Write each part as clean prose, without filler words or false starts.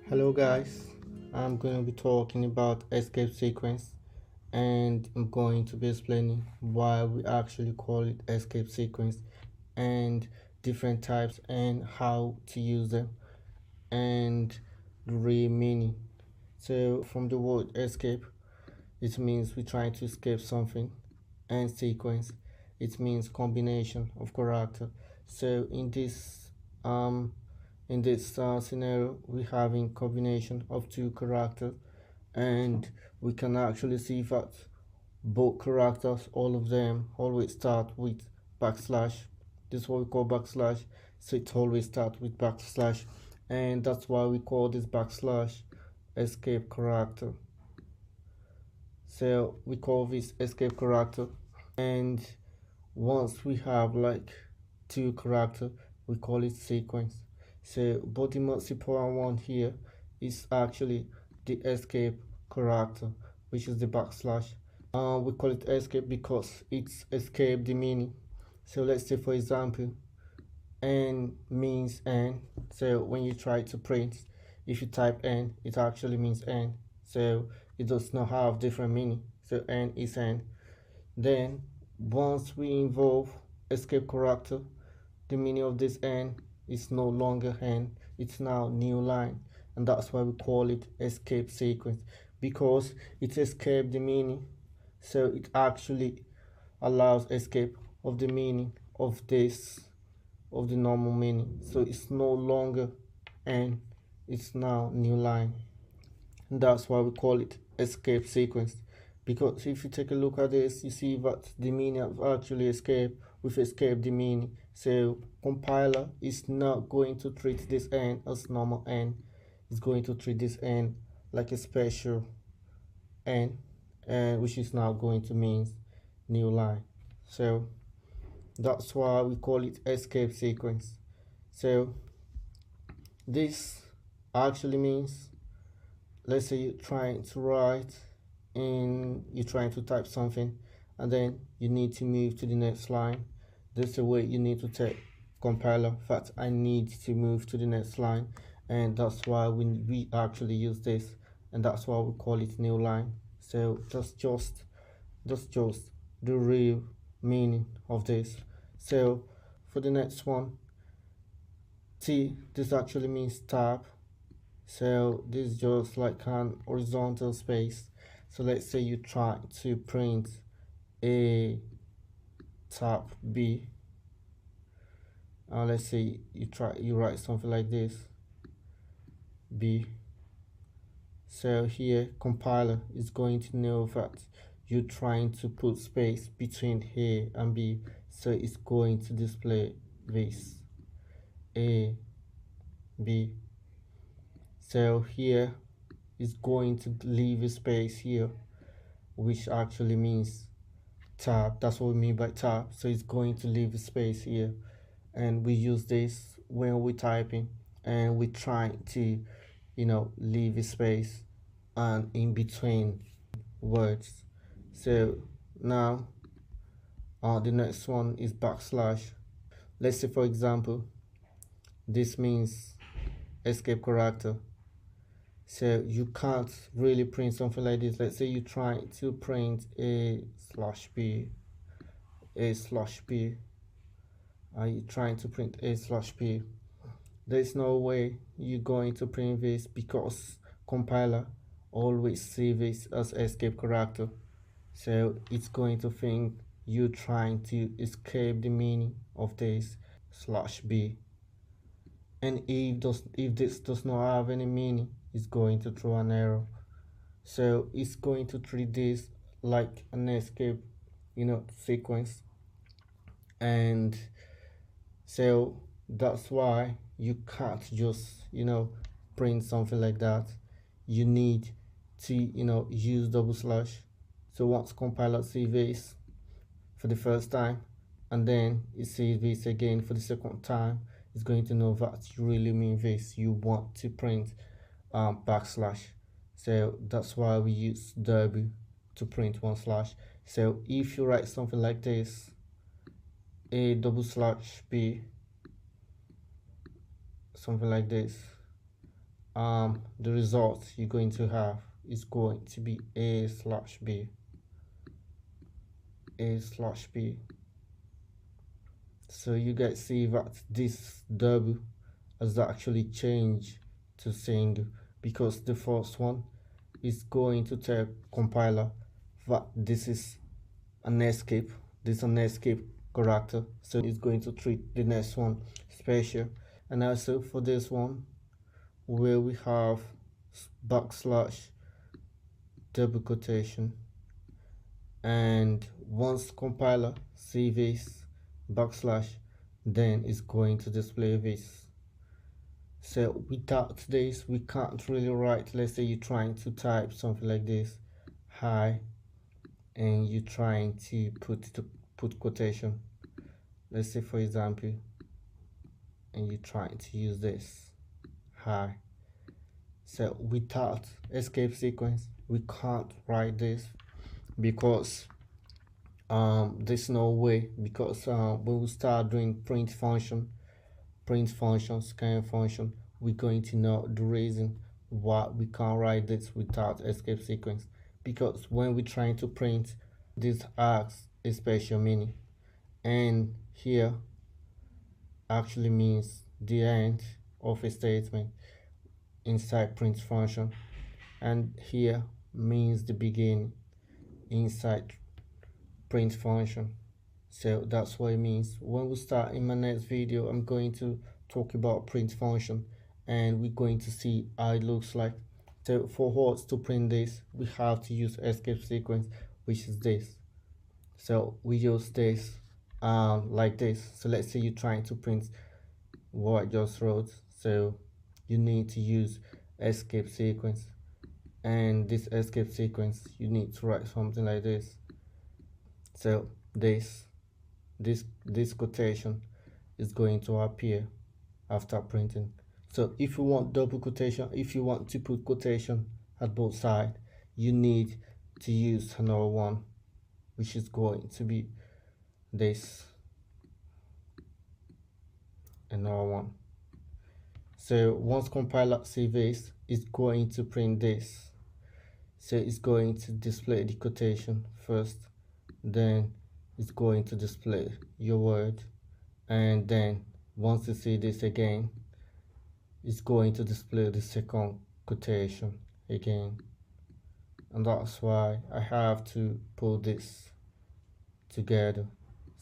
Hello guys, I'm going to be talking about escape sequence and I'm going to be explaining why we actually call it escape sequence and different types and how to use them and the real meaning. So from the word escape, it means we're trying to escape something, and sequence, it means combination of character. So um in this scenario, we having combination of two characters, and we can actually see that both characters, all of them, always start with backslash. This is what we call backslash. So it always start with backslash, and that's why we call this backslash escape character. So we call this escape character, and once we have like two character, we call it sequence. So but the most important one here is actually the escape character, which is the backslash. We call it escape because it's escape the meaning. So let's say for example, n means n. So when you try to print, if you type n, it actually means n. So it does not have different meaning. So n is n. Then once we involve escape character, the meaning of this n is no longer n, it's now new line, and that's why we call it escape sequence, because it escaped the meaning. So it actually allows escape of the meaning of this, of the normal meaning. So it's no longer n, it's now new line, and that's why we call it escape sequence. Because if you take a look at this, you see that the meaning of actually escape, we've escaped the meaning. So compiler is not going to treat this n as normal n, it's going to treat this n like a special n, and which is now going to mean new line. So that's why we call it escape sequence. So this actually means, let's say you're trying to write and you're trying to type something, and then you need to move to the next line. That's the way you need to take compiler that I need to move to the next line, and that's why we actually use this, and that's why we call it new line. So that's just the real meaning of this. So for the next one, T, this actually means tab. So this is just like an horizontal space. So let's say you try to print a tab B. Let's say you write something like this, B. So here compiler is going to know that you're trying to put space between A and B. So it's going to display this A, B. So here is going to leave a space here, which actually means tab. That's what we mean by tab. So it's going to leave a space here, and we use this when we're typing and we're trying to leave a space and in between words. So now the next one is backslash. Let's say for example, this means escape character. So you can't really print something like this. Let's say you try to print a slash b, are you trying to print a slash p? There's no way you're going to print this, because compiler always see this as escape character. So it's going to think you're trying to escape the meaning of this slash b, and if this does not have any meaning, it's going to throw an error. So it's going to treat this like an escape sequence, and so that's why you can't just print something like that. You need to use double slash. So once compiler sees this for the first time, and then it sees this again for the second time, it's going to know that you really mean this, you want to print backslash. So that's why we use W to print one slash. So if you write something like this, a double slash B, something like this, the result you're going to have is going to be a slash b. So you guys see that this double has actually changed to single, because the first one is going to tell compiler that this is an escape, character, so it's going to treat the next one special. And also for this one, where we have backslash double quotation, and once compiler see this backslash, then it's going to display this. So without this, we can't really write. Let's say you're trying to type something like this, hi, and you're trying to put quotation, let's say for example, and you're trying to use this, hi. So without escape sequence, we can't write this, because there's no way, because when we start doing print function, scan function, we're going to know the reason why we can't write this without escape sequence. Because when we're trying to print, this acts a special meaning, and here actually means the end of a statement inside print function, and here means the beginning inside print function. So that's what it means. When we start in my next video, I'm going to talk about print function, and we're going to see how it looks like. So for us to print this, we have to use escape sequence, which is this. So we use this like this. So let's say you're trying to print what I just wrote, so you need to use escape sequence, and this escape sequence, you need to write something like this. So this quotation is going to appear after printing. So if you want double quotation, if you want to put quotation at both sides, you need to use another one, which is going to be this, another one. So once compiler sees this, it's going to print this. So it's going to display the quotation first, then it's going to display your word, and then once you see this again, it's going to display the second quotation again. And that's why I have to put this together.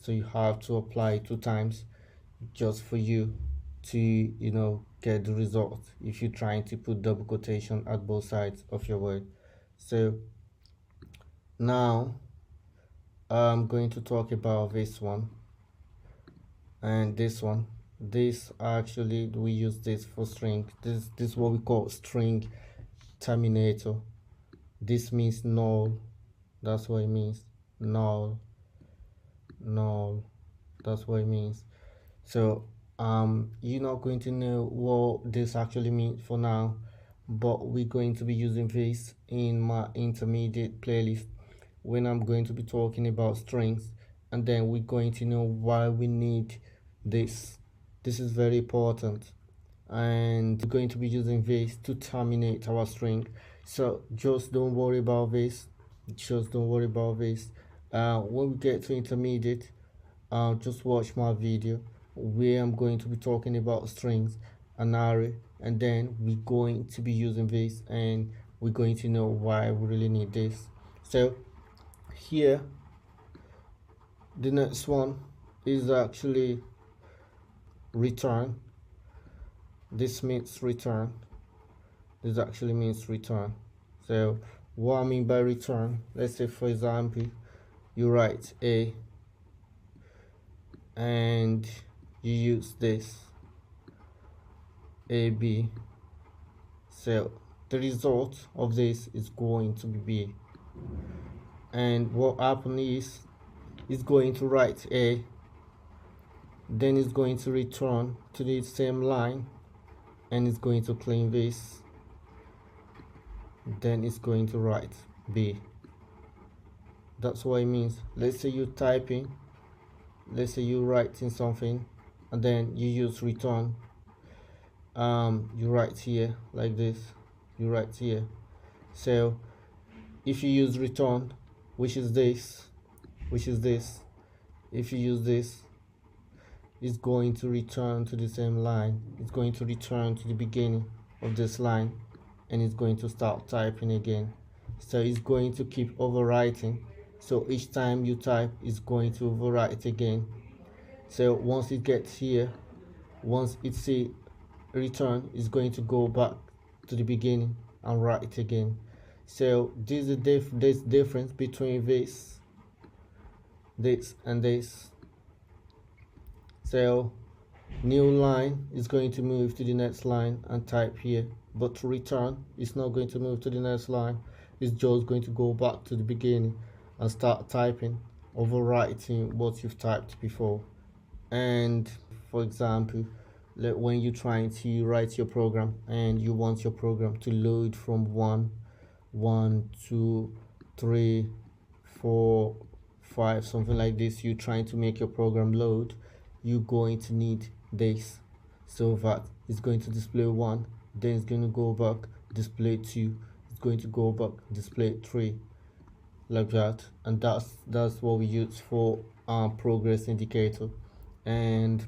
So you have to apply 2 times just for you to get the result if you're trying to put double quotation at both sides of your word. So now I'm going to talk about this one and this one. This actually, we use this for string. This is what we call string terminator. This means null. That's what it means. Null. That's what it means. So you're not going to know what this actually means for now, but we're going to be using this in my intermediate playlist when I'm going to be talking about strings, and then we're going to know why we need this. This is very important, and we're going to be using this to terminate our string. So just don't worry about this. When we get to intermediate, just watch my video where I'm going to be talking about strings, an array, and then we're going to be using this, and we're going to know why we really need this. So here, the next one is actually return. This means return. This actually means return. So what I mean by return, let's say for example, you write a and you use this AB, so the result of this is going to be B, and what happens is it's going to write A, then it's going to return to the same line, and it's going to clean this, then it's going to write B. That's what it means. Let's say you're typing, let's say you're writing something, and then you use return, you write here like this, you write here. So if you use return, which is this, if you use this, it's going to return to the same line. It's going to return to the beginning of this line, and it's going to start typing again. So it's going to keep overwriting. So each time you type, it's going to overwrite again. So once it gets here, once it see return, it's going to go back to the beginning and write it again. So this is this difference between this and this. So new line is going to move to the next line and type here, but to return, it's not going to move to the next line. It's just going to go back to the beginning and start typing, overwriting what you've typed before. And for example, like when you're trying to write your program and you want your program to load from 1, 2, 3, 4, 5, something like this, you're trying to make your program load, you're going to need this, so that it's going to display 1, then it's going to go back, display 2, it's going to go back, display 3, like that. And that's what we use for our progress indicator. And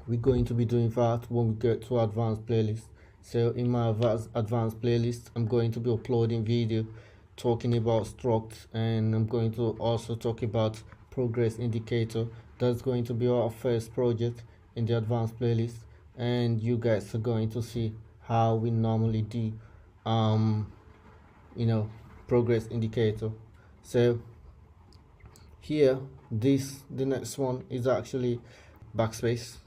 we're going to be doing that when we get to advanced playlist. So in my advanced playlist, I'm going to be uploading video talking about structs, and I'm going to also talk about progress indicator. That's going to be our first project in the advanced playlist, and you guys are going to see how we normally do progress indicator. So here, the next one is actually backspace.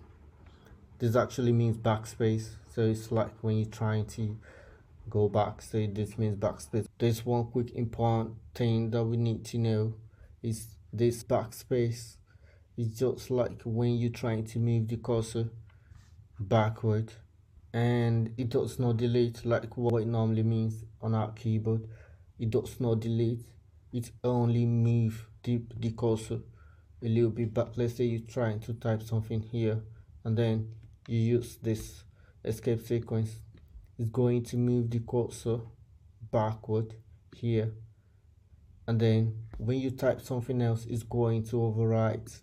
This actually means backspace, so it's like when you're trying to go back, so this means backspace. There's one quick important thing that we need to know is this backspace is just like when you're trying to move the cursor backward, and it does not delete like what it normally means on our keyboard. It does not delete, it only move the cursor a little bit back. Let's say you're trying to type something here, and then you use this escape sequence. It's going to move the cursor backward here, and then when you type something else, it's going to overwrite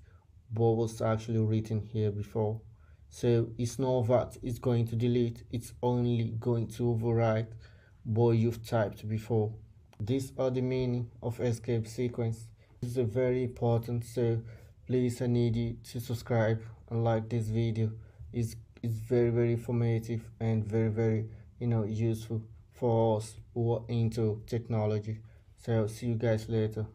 what was actually written here before. So it's not that it's going to delete, it's only going to overwrite what you've typed before. These are the meaning of escape sequence. This is very important, so please, I need you to subscribe and like this video. It's very informative and very useful for us who are into technology. So see you guys later.